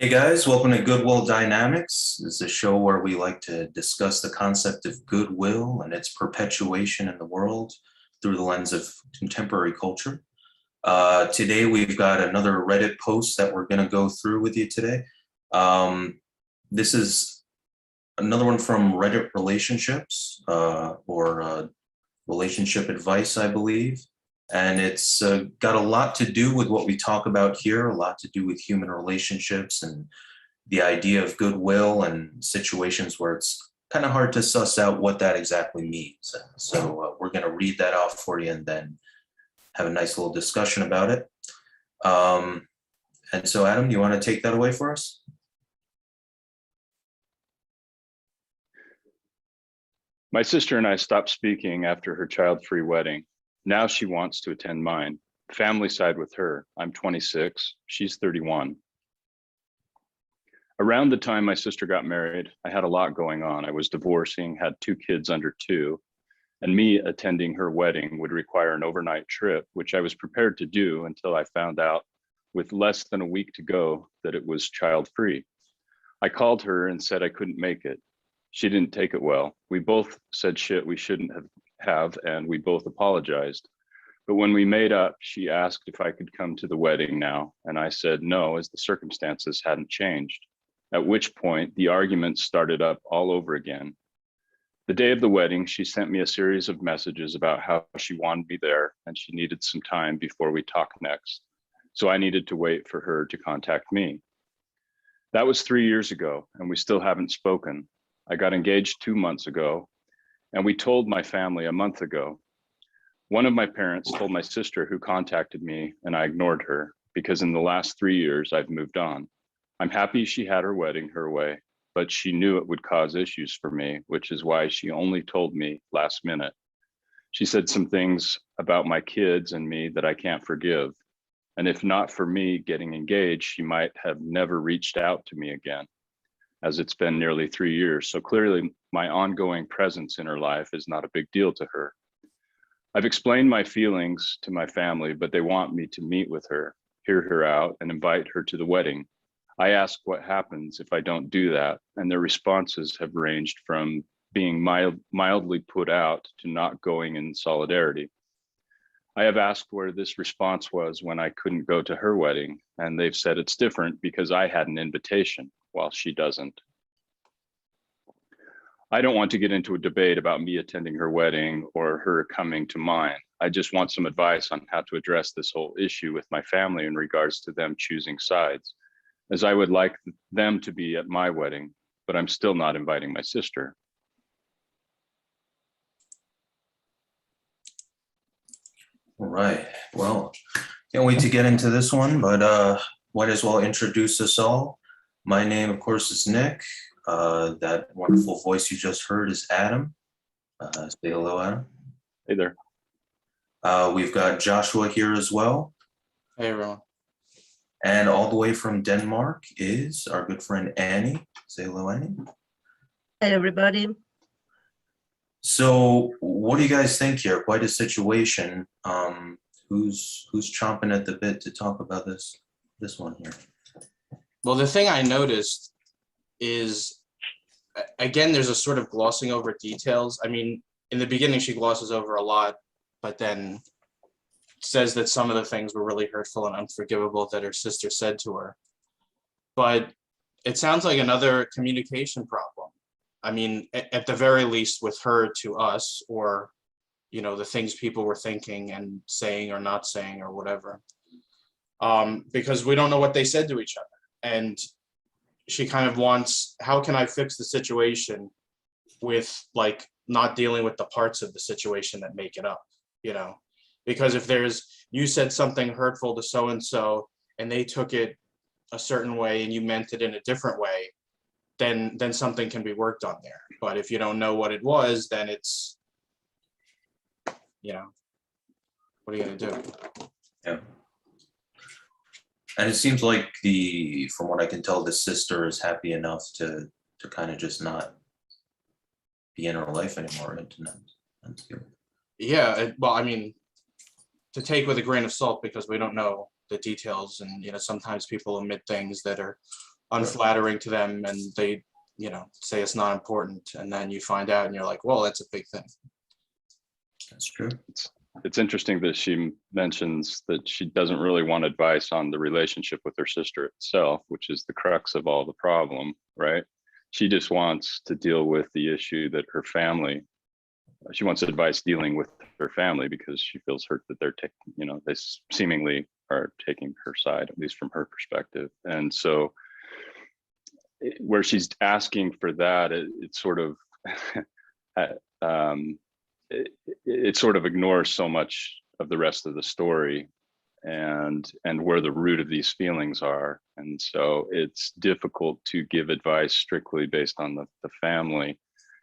Hey guys, welcome to Goodwill Dynamics. This is a show where we like to discuss the concept of goodwill and its perpetuation in the world through the lens of contemporary culture. Today we've got another Reddit post that we're going to go through with you today. This is another one from Reddit Relationships or Relationship Advice, I believe. And it's got a lot to do with what we talk about here, a lot to do with human relationships and the idea of goodwill and situations where it's kind of hard to suss out what that exactly means. So we're going to read that off for you and then have a nice little discussion about it. And so, Adam, you want to take that away for us? My sister and I stopped speaking after her child-free wedding. Now she wants to attend mine. Family side with her. I'm 26, she's 31. Around the time my sister got married, I had a lot going on. I was divorcing, had 2 kids under 2, and me attending her wedding would require an overnight trip, which I was prepared to do until I found out with less than a week to go that it was child-free. I called her and said I couldn't make it. She didn't take it well. We both said shit we shouldn't have, and we both apologized. But when we made up, she asked if I could come to the wedding now, and I said no, as the circumstances hadn't changed. At which point, the arguments started up all over again. The day of the wedding, she sent me a series of messages about how she wanted me there and she needed some time before we talked next. So I needed to wait for her to contact me. That was 3 years ago, and we still haven't spoken. I got engaged 2 months ago, and we told my family a month ago. One of my parents told my sister, who contacted me, and I ignored her because in the last 3 years, I've moved on. I'm happy she had her wedding her way, but she knew it would cause issues for me, which is why she only told me last minute. She said some things about my kids and me that I can't forgive. And if not for me getting engaged, she might have never reached out to me again, as it's been nearly 3 years. So clearly my ongoing presence in her life is not a big deal to her. I've explained my feelings to my family, but they want me to meet with her, hear her out, and invite her to the wedding. I ask what happens if I don't do that, and their responses have ranged from being mildly put out to not going in solidarity. I have asked where this response was when I couldn't go to her wedding, and they've said it's different because I had an invitation while she doesn't. I don't want to get into a debate about me attending her wedding or her coming to mine. I just want some advice on how to address this whole issue with my family in regards to them choosing sides, as I would like them to be at my wedding, but I'm still not inviting my sister. All right. Well, can't wait to get into this one, but might as well introduce us all. My name, of course, is Nick. That wonderful voice you just heard is Adam. Say hello, Adam. Hey there. We've got Joshua here as well. Hey, everyone. And all the way from Denmark is our good friend Annie. Say hello, Annie. Hey, everybody. So what do you guys think here? Quite a situation. Who's chomping at the bit to talk about this one here? Well, the thing I noticed is, again, there's a sort of glossing over details. I mean, in the beginning, she glosses over a lot, but then says that some of the things were really hurtful and unforgivable that her sister said to her. But it sounds like another communication problem. I mean, at the very least with her to us, or, you know, the things people were thinking and saying or not saying or whatever. Because we don't know what they said to each other. And she kind of wants, how can I fix the situation with like not dealing with the parts of the situation that make it up, you know? Because if you said something hurtful to so-and-so and they took it a certain way and you meant it in a different way, then something can be worked on there. But if you don't know what it was, then it's, you know, what are you gonna do? Yeah. And it seems like from what I can tell, the sister is happy enough to kind of just not be in her life anymore. That's good. Yeah, well, I mean, to take with a grain of salt because we don't know the details, and you know, sometimes people omit things that are unflattering to them, and they, say it's not important, and then you find out and you're like, well, that's a big thing. That's true. It's interesting that she mentions that she doesn't really want advice on the relationship with her sister itself, which is the crux of all the problem, right? She just wants to deal with the issue that her family, she wants advice dealing with her family because she feels hurt that they're taking, they seemingly are taking her side, at least from her perspective. And so where she's asking for that, it sort of, it sort of ignores so much of the rest of the story and where the root of these feelings are. And so it's difficult to give advice strictly based on the family.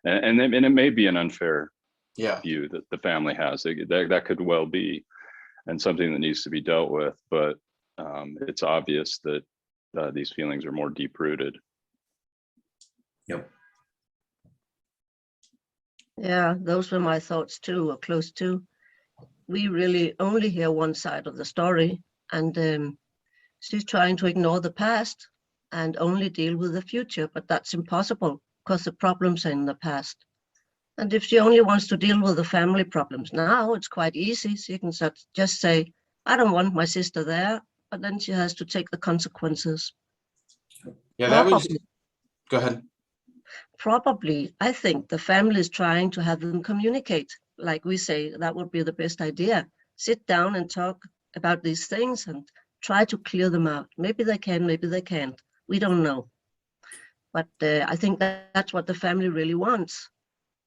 And it may be an unfair view that the family has. That could well be, and something that needs to be dealt with. But it's obvious that these feelings are more deep rooted. Yep. Yeah, those were my thoughts too, or close to. We really only hear one side of the story, and she's trying to ignore the past and only deal with the future, but that's impossible because the problems are in the past. And if she only wants to deal with the family problems now, it's quite easy. She can just say, I don't want my sister there, but then she has to take the consequences. Yeah, that was, go ahead. Probably, I think the family is trying to have them communicate. Like we say, that would be the best idea. Sit down and talk about these things and try to clear them out. Maybe they can, maybe they can't. We don't know. But I think that's what the family really wants.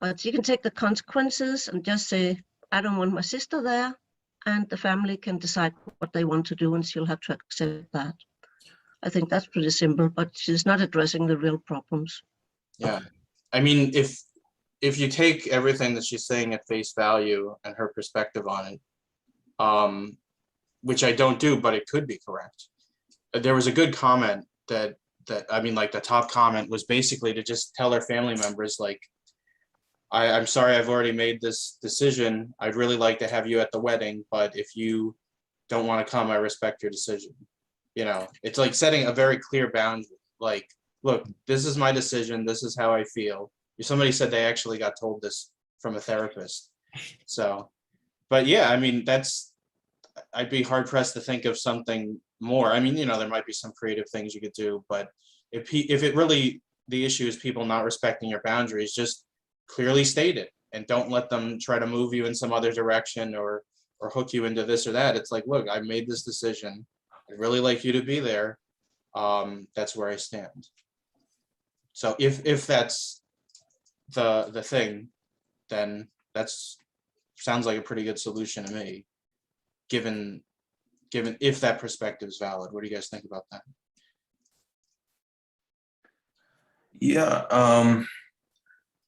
But you can take the consequences and just say, I don't want my sister there. And the family can decide what they want to do, and she'll have to accept that. I think that's pretty simple, but she's not addressing the real problems. Yeah. I mean, if you take everything that she's saying at face value and her perspective on it, which I don't do, but it could be correct. There was a good comment that I mean, like the top comment was basically to just tell her family members, like, I'm sorry, I've already made this decision. I'd really like to have you at the wedding, but if you don't want to come, I respect your decision. It's like setting a very clear boundary, like, look, this is my decision. This is how I feel. Somebody said they actually got told this from a therapist. So, but yeah, I mean, I'd be hard pressed to think of something more. I mean, there might be some creative things you could do, but if it really, the issue is people not respecting your boundaries, just clearly state it and don't let them try to move you in some other direction or hook you into this or that. It's like, look, I made this decision. I'd really like you to be there. That's where I stand. So if that's the thing, then that's sounds like a pretty good solution to me, given if that perspective is valid. What do you guys think about that? Yeah,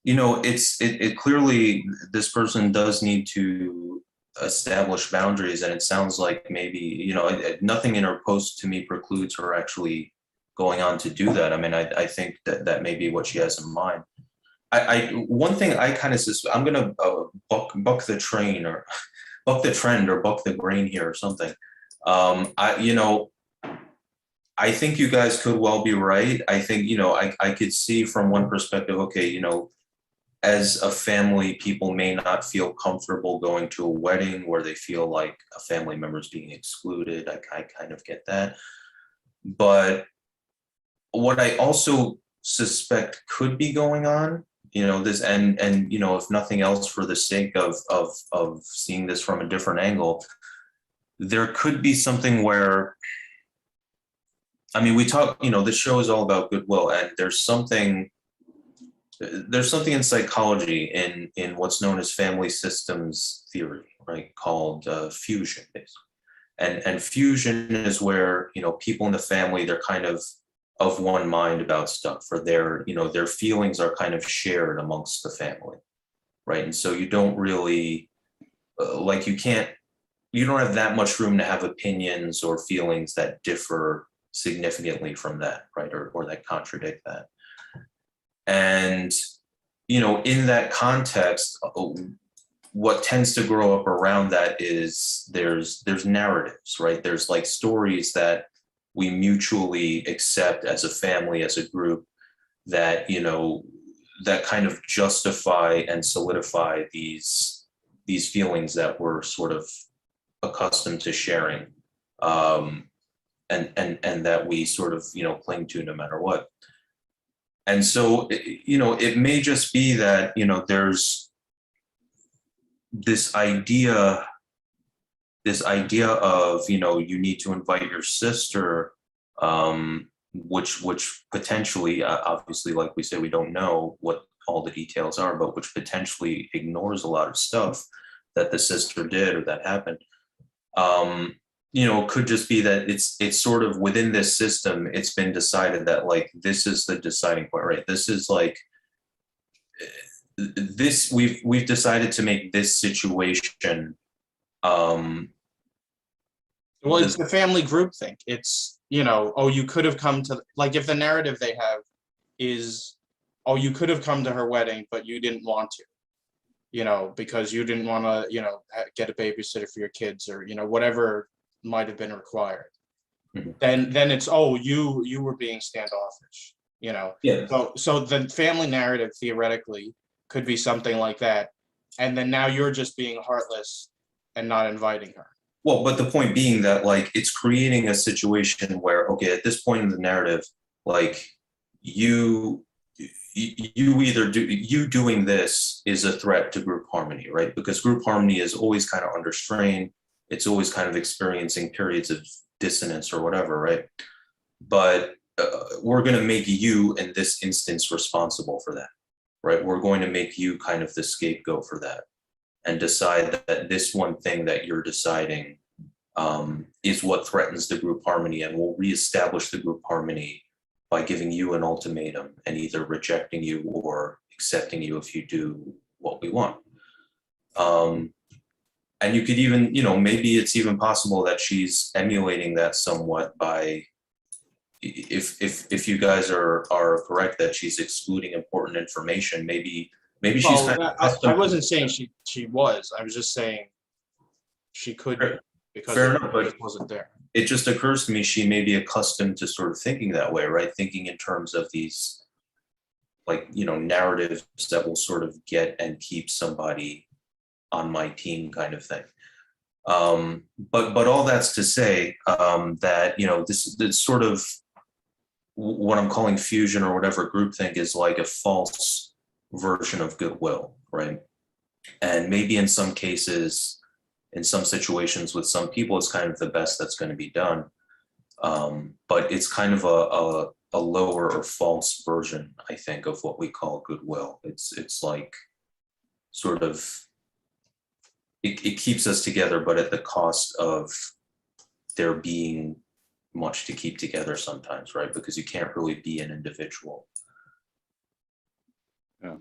it clearly, this person does need to establish boundaries, and it sounds like maybe, nothing in her post to me precludes her actually going on to do that. I mean, I think that may be what she has in mind. One thing I kind of I'm gonna buck the train, or buck the trend, or buck the grain here, or something. I think you guys could well be right. I think, I could see from one perspective, okay, as a family, people may not feel comfortable going to a wedding where they feel like a family member is being excluded. I kind of get that. But what I also suspect could be going on, this, and if nothing else, for the sake of seeing this from a different angle, there could be something where, I mean, we talk, this show is all about goodwill, and there's something in psychology in what's known as family systems theory, right, called fusion, basically. And fusion is where, people in the family, they're kind of one mind about stuff, or their feelings are kind of shared amongst the family, right? And so you don't really, you don't have that much room to have opinions or feelings that differ significantly from that, right? Or that contradict that. And, in that context, what tends to grow up around that is there's narratives, right? There's like stories that we mutually accept as a family, as a group, that, you know, that kind of justify and solidify these feelings that we're sort of accustomed to sharing, and that we sort of, you know, cling to no matter what. And so, you know, it may just be that, you know, there's this idea of, you know, you need to invite your sister, which potentially, obviously, like we said, we don't know what all the details are, but which potentially ignores a lot of stuff that the sister did or that happened. You know, it could just be that it's sort of within this system, it's been decided that, like, this is the deciding point, right? This is like, this, we've decided to make this situation, Well, it's the family group thing. It's, you know, oh, you could have come to, like, if the narrative they have is, oh, you could have come to her wedding, but you didn't want to, you know, because you didn't want to, you know, get a babysitter for your kids, or, you know, whatever might have been required. Mhm. Then it's, oh, you were being standoffish, you know. Yeah. So the family narrative theoretically could be something like that, and then now you're just being heartless and not inviting her. Well, but the point being that, like, it's creating a situation where, okay, at this point in the narrative, like, you either do, you doing this is a threat to group harmony, right? Because group harmony is always kind of under strain. It's always kind of experiencing periods of dissonance or whatever, right? But we're going to make you, in this instance, responsible for that, right? We're going to make you kind of the scapegoat for that, and decide that this one thing that you're deciding is what threatens the group harmony, and will reestablish the group harmony by giving you an ultimatum and either rejecting you or accepting you if you do what we want. And you could even, you know, maybe it's even possible that she's emulating that somewhat by, if you guys are correct that she's excluding important information, maybe she's Well, kind of I accustomed wasn't to- saying she was. I was just saying she could be, because Fair it enough, but just wasn't there. it just occurs to me she may be accustomed to sort of thinking that way, right? Thinking in terms of these, like, you know, narratives that will sort of get and keep somebody on my team kind of thing. But all that's to say that, you know, this sort of what I'm calling fusion or whatever groupthink is like a false version of goodwill, right? And maybe in some cases, in some situations with some people, it's kind of the best that's going to be done. But it's kind of a lower or false version, I think, of what we call goodwill. It's like sort of, it keeps us together, but at the cost of there being much to keep together sometimes, right? Because you can't really be an individual. Yeah,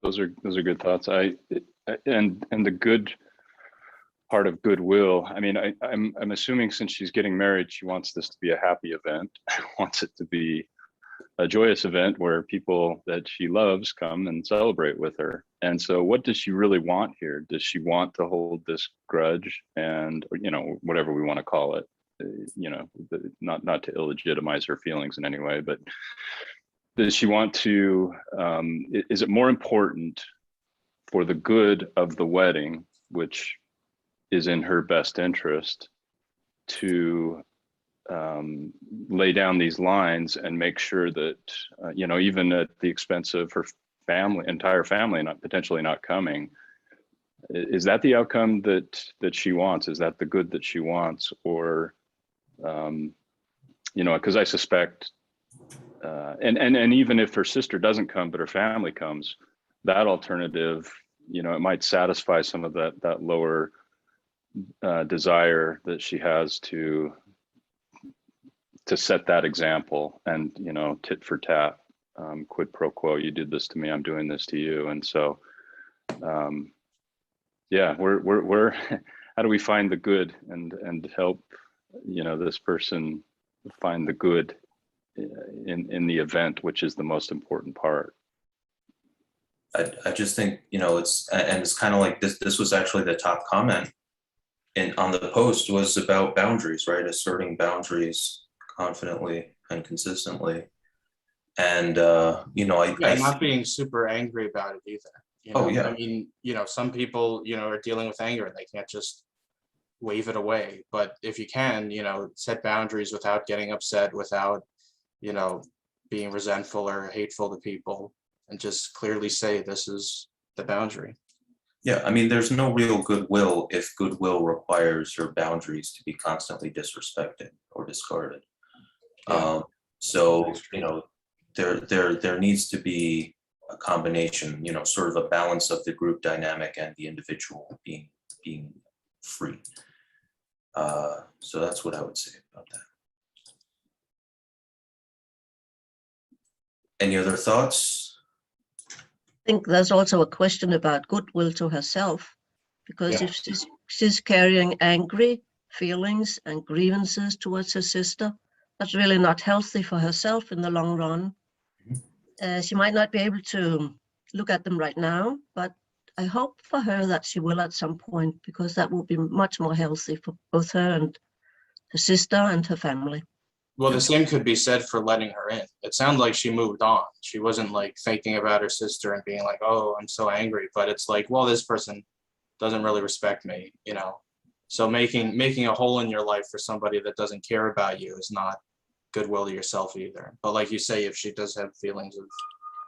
those are good thoughts. And the good part of goodwill, I mean, I'm assuming since she's getting married, she wants this to be a happy event, wants it to be a joyous event where people that she loves come and celebrate with her. And so what does she really want here? Does she want to hold this grudge and, you know, whatever we want to call it, you know, not to illegitimize her feelings in any way, but does she want to, is it more important for the good of the wedding, which is in her best interest, to lay down these lines and make sure that, you know, even at the expense of her entire family, potentially not coming, is that the outcome that she wants? Is that the good that she wants? Or, you know, because I suspect, and even if her sister doesn't come, but her family comes, that alternative, you know, it might satisfy some of that lower desire that she has to set that example, and, you know, tit for tat, quid pro quo, you did this to me, I'm doing this to you. And so yeah, we're how do we find the good and help, you know, this person find the good in the event, which is the most important part. I just think, you know, it's kind of like this was actually the top comment on the post was about boundaries, right? Asserting boundaries confidently and consistently. And, Yeah, not being super angry about it either. Oh, yeah. I mean, some people, are dealing with anger and they can't just wave it away. But if you can, set boundaries without getting upset, without, being resentful or hateful to people, and just clearly say this is the boundary. Yeah, I mean, there's no real goodwill if goodwill requires your boundaries to be constantly disrespected or discarded. Yeah. So, there needs to be a combination, sort of a balance of the group dynamic and the individual being free. So that's what I would say about that. Any other thoughts? I think there's also a question about goodwill to herself, because Yeah. if she's carrying angry feelings and grievances towards her sister, that's really not healthy for herself in the long run. She might not be able to look at them right now, but I hope for her that she will at some point, because that will be much more healthy for both her and her sister and her family. Well, the same could be said for letting her in. It sounded like she moved on. She wasn't like thinking about her sister and being like, oh, I'm so angry. But it's like, well, this person doesn't really respect me, So making a hole in your life for somebody that doesn't care about you is not goodwill to yourself either. But like you say, if she does have feelings of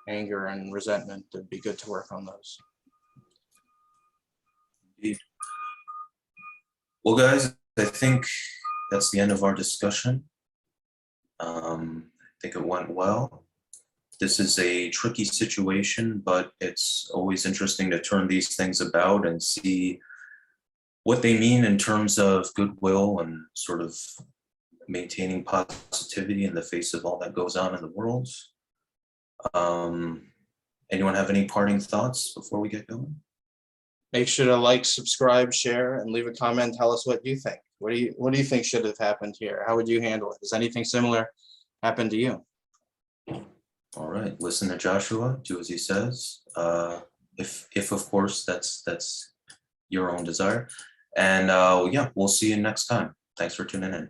anger and resentment, it'd be good to work on those. Indeed. Well, guys, I think that's the end of our discussion. I think it went well. This is a tricky situation, but it's always interesting to turn these things about and see what they mean in terms of goodwill and sort of maintaining positivity in the face of all that goes on in the world. Anyone have any parting thoughts before we get going? Make sure to like, subscribe, share, and leave a comment. Tell us what you think. What do you think should have happened here? How would you handle it? Does anything similar happen to you? All right, listen to Joshua, do as he says. If of course that's your own desire. And yeah, we'll see you next time. Thanks for tuning in.